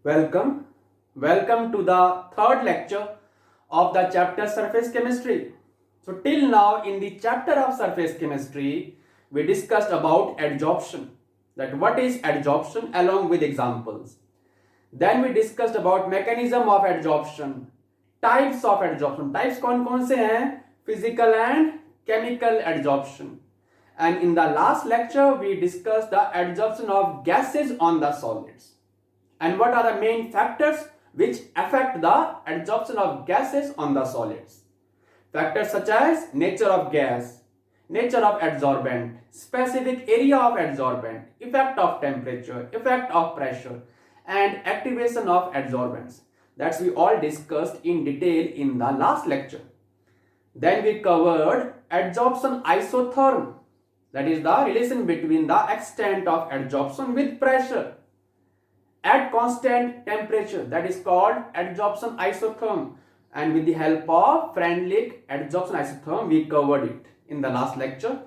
Welcome. Welcome to the third lecture of the chapter Surface Chemistry. So till now in the chapter of Surface Chemistry, we discussed about adsorption. That what is adsorption along with examples. Then we discussed about mechanism of adsorption, types of adsorption. Types कौन-कौन से हैं? Physical and chemical adsorption. And in the last lecture, we discussed the adsorption of gases on the solids. And what are the main factors which affect the adsorption of gases on the solids? Factors such as nature of gas, nature of adsorbent, specific area of adsorbent, effect of temperature, effect of pressure, and activation of adsorbents. That's we all discussed in detail in the last lecture. Then we covered adsorption isotherm, that is the relation between the extent of adsorption with pressure at constant temperature, that is called adsorption isotherm, and with the help of Freundlich adsorption isotherm we covered it in the last lecture.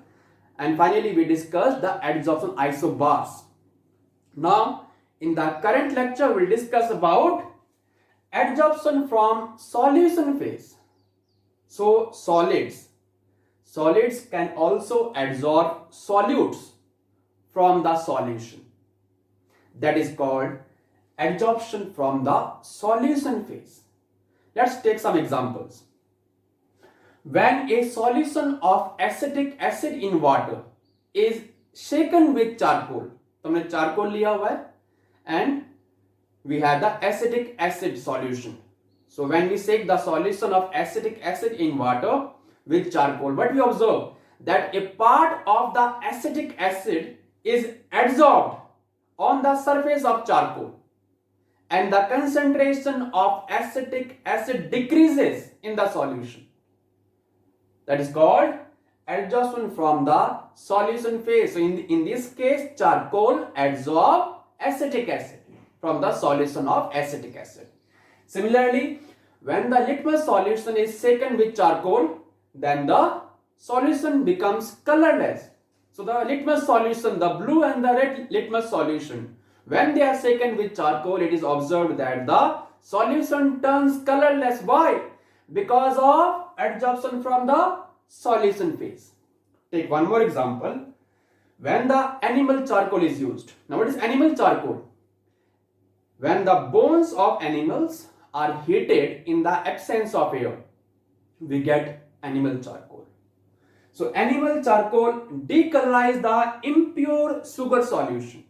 And finally we discussed the adsorption isobars. Now in the current lecture we'll discuss about adsorption from solution phase. So solids can also adsorb solutes from the solution. That is called adsorption from the solution phase. Let's take some examples. When a solution of acetic acid in water is shaken with charcoal, तो हमने charcoal लिया हुआ है and we have the acetic acid solution. So when we shake the solution of acetic acid in water with charcoal, what we observe that a part of the acetic acid is adsorbed on the surface of charcoal and the concentration of acetic acid decreases in the solution. That is called adsorption from the solution phase. So in this case, charcoal adsorb acetic acid from the solution of acetic acid. Similarly, when the litmus solution is shaken with charcoal, then the solution becomes colorless. So the litmus solution, the blue and the red litmus solution, when they are shaken with charcoal, it is observed that the solution turns colorless. Why? Because of adsorption from the solution phase. Take one more example. When the animal charcoal is used. Now what is animal charcoal? When the bones of animals are heated in the absence of air, we get animal charcoal. So animal charcoal decolorize the impure sugar solution.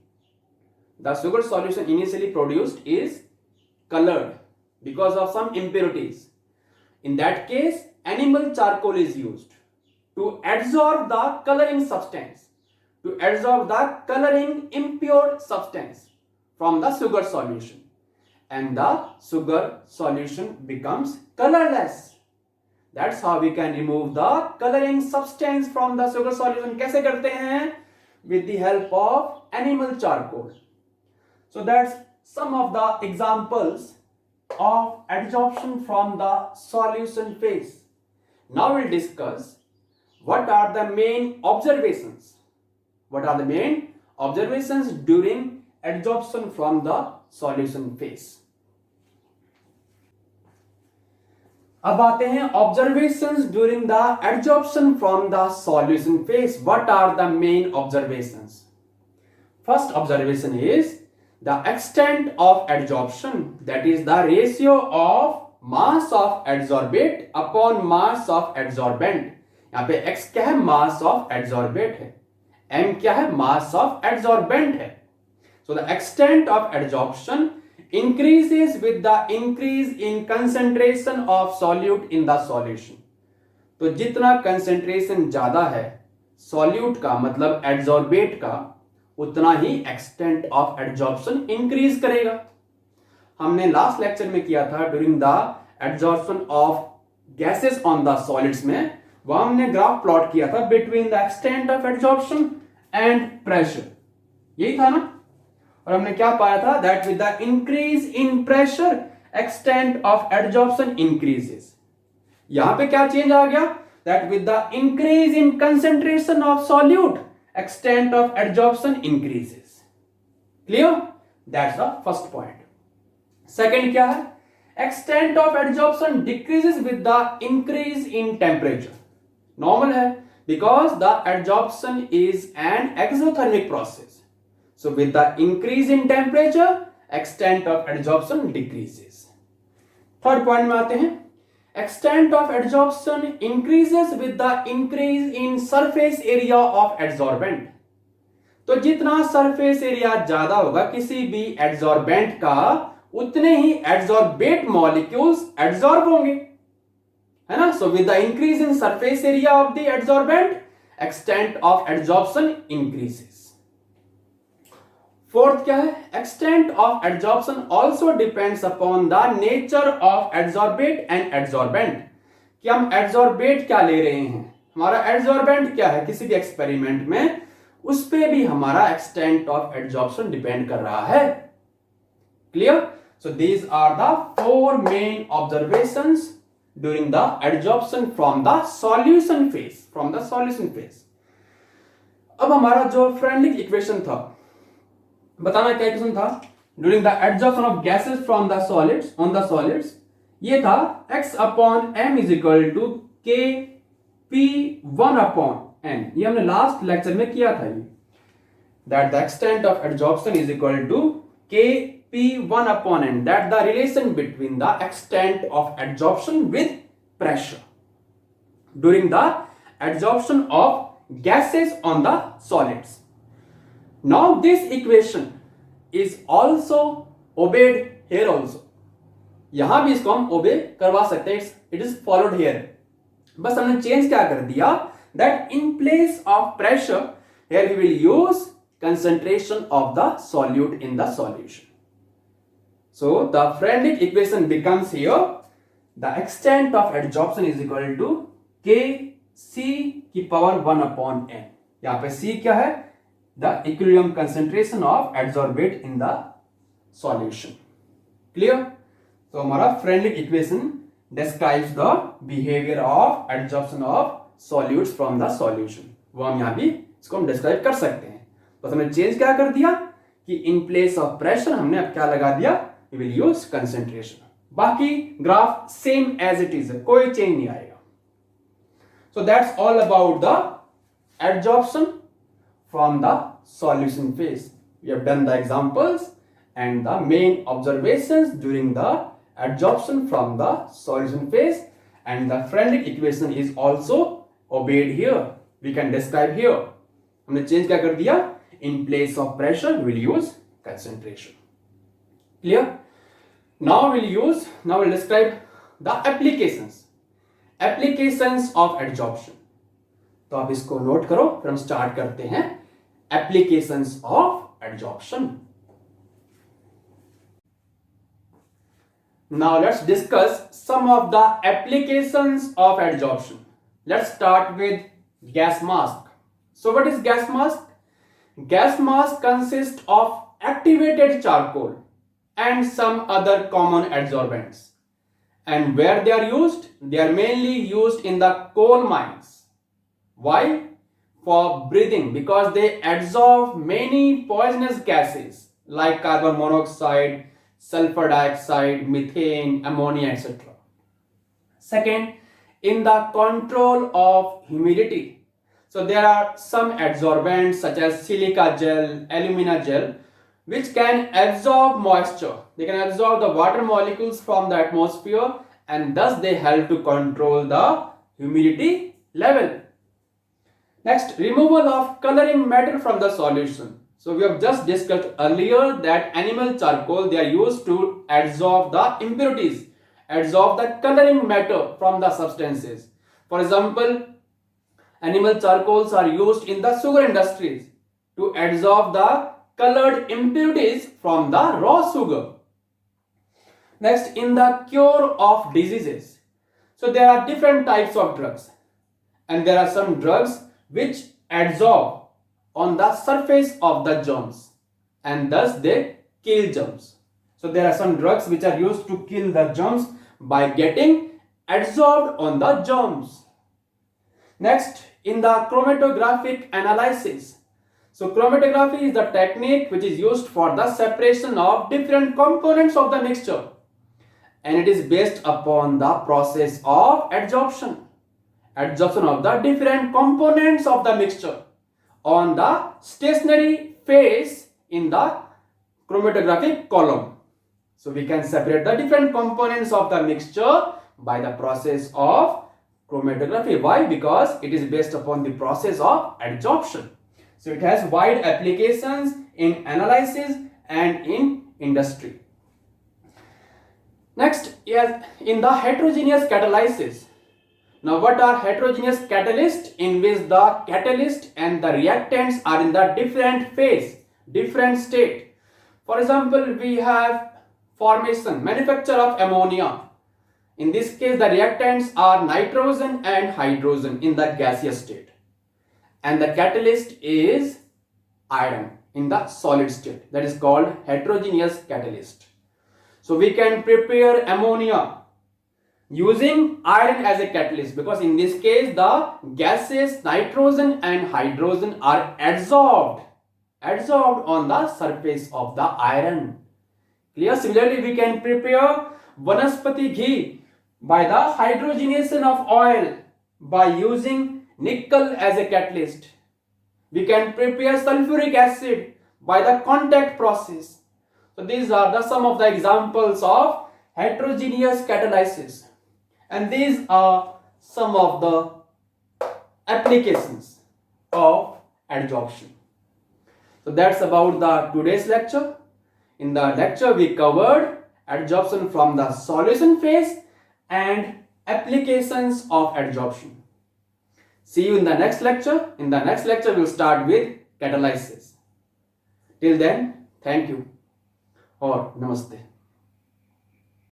The sugar solution initially produced is colored because of some impurities. In that case, animal charcoal is used to adsorb the coloring substance, to adsorb the coloring impure substance from the sugar solution, and the sugar solution becomes colorless. That's how we can remove the coloring substance from the sugar solution. कैसे करते हैं? With the help of animal charcoal. So that's some of the examples of adsorption from the solution phase. Now we'll discuss what are the main observations. What are the main observations during adsorption from the solution phase? अब आते हैं observations during the adsorption from the solution phase. What are the main observations? First observation is the extent of adsorption, that is the ratio of mass of adsorbate upon mass of adsorbent. यहाँ पे x क्या है? Mass of adsorbate है. m क्या है? Mass of adsorbent है. So the extent of adsorption increases with the increase in concentration of solute in the solution. तो जितना concentration ज्यादा है solute का, मतलब adsorbate का, उतना ही extent of adsorption increase करेगा. हमने last lecture में किया था during the adsorption of gases on the solids में, वहां हमने ग्राफ प्लॉट किया था between the extent of adsorption and pressure. यही था ना? और हमने क्या पाया था? That with the increase in pressure, extent of adsorption increases. यहां पे क्या चेंज आ गया? That with the increase in concentration of solute, extent of adsorption increases. Clear? That's the first point. Second क्या है, extent of adsorption decreases with the increase in temperature. Normal है because the adsorption is an exothermic process, so with the increase in temperature extent of adsorption decreases. Third point में आते हैं, extent of adsorption increases with the increase in surface area of adsorbent। तो जितना surface area ज्यादा होगा किसी भी adsorbent का, उतने ही एडजॉर्बेट मॉलिक्यूल्स एडजॉर्ब होंगे, है ना। सो with the increase in surface area of the adsorbent extent of adsorption increases. Fourth क्या है, extent of adsorption also depends upon the nature of adsorbate and adsorbent, कि हम एडजॉर्बेट क्या ले रहे हैं, हमारा एडजॉर्बेंट क्या है किसी भी एक्सपेरिमेंट में, उस पे भी हमारा एक्सटेंट ऑफ एडजॉर्प्शन डिपेंड कर रहा है। Clear? So these are the four main observations during the adsorption from the solution phase. अब हमारा जो फ्रेंडलिक इक्वेशन था, बताना क्या इक्वेशन था, during the adsorption of gases from the solids on the solids, ये था x upon m is equal to k p1 upon n। ये हमने लास्ट लेक्चर में किया था, ये that the extent of adsorption is equal to k p1 upon n, that the relation between the extent of adsorption with pressure during the adsorption of gases on the solids. Now this equation is also obeyed here also। यहां भी इसको हम ओबे करवा सकते हैं, it is followed here. बस हमने चेंज क्या कर दिया, that in place of pressure here we will use concentration of the solute in the solution. So the Freundlich equation becomes here the extent of adsorption is equal to k c की power 1 upon n। यहां पे c क्या है, the equilibrium concentration of adsorbate in the solution। clear? तो हमारा Freundlich equation describes the behavior of adsorption of solutes from the solution। वो हम यहां भी इसको हम डिस्क्राइब कर सकते हैं। तो हमने चेंज क्या कर दिया कि इन प्लेस ऑफ प्रेशर हमने अब क्या लगा दिया, we will use concentration। बाकी graph same as it is है, कोई चेंज नहीं आएगा। so that's all about the adsorption from the solution phase। We have done the examples and the main observations during the adsorption from the solution phase, and the Freundlich equation is also obeyed here। We can describe here। हमने change क्या कर दिया, in place of pressure we will use concentration। clear? now we'll describe the applications of adsorption। तो आप इसको note करो, फिर हम स्टार्ट करते हैं applications of adsorption। Now let's discuss some of the applications of adsorption। Let's start with gas mask। So what is gas mask? Gas mask consists of activated charcoal and some other common adsorbents, and where they are used, they are mainly used in the coal mines। Why? For breathing, because they absorb many poisonous gases like carbon monoxide, sulfur dioxide, methane, ammonia, etc. Second, in the control of humidity, so there are some adsorbents such as silica gel, alumina gel, which can absorb moisture. They can absorb the water molecules from the atmosphere, and thus they help to control the humidity level। Next, removal of coloring matter from the solution। So we have just discussed earlier that animal charcoal, they are used to adsorb the impurities, adsorb the coloring matter from the substances। For example, animal charcoals are used in the sugar industries to adsorb the colored impurities from the raw sugar। Next, in the cure of diseases, so there are different types of drugs, and there are some drugs which adsorb on the surface of the germs, and thus they kill germs। So there are some drugs which are used to kill the germs by getting adsorbed on the germs। Next, in the chromatographic analysis, So chromatography is the technique which is used for the separation of different components of the mixture, and it is based upon the process of adsorption of the different components of the mixture on the stationary phase in the chromatographic column. So we can separate the different components of the mixture by the process of chromatography. Why? Because it is based upon the process of adsorption. So it has wide applications in analysis and in industry. Next, yes, in the heterogeneous catalysis. Now, what are heterogeneous catalysts? In which the catalyst and the reactants are in the different phase, different state. For example, we have manufacture of ammonia. In this case, the reactants are nitrogen and hydrogen in the gaseous state, and the catalyst is iron in the solid state. That is called heterogeneous catalyst. So we can prepare ammonia using iron as a catalyst, because in this case the gases nitrogen and hydrogen are adsorbed on the surface of the iron. Clear? Similarly, we can prepare vanaspati ghee by the hydrogenation of oil by using nickel as a catalyst. We can prepare sulfuric acid by the contact process. So these are some of the examples of heterogeneous catalysis, and these are some of the applications of adsorption. So that's about the today's lecture. In the lecture we covered adsorption from the solution phase and applications of adsorption. See you in the next lecture. In the next lecture we'll start with catalysis. Till then, thank you or namaste.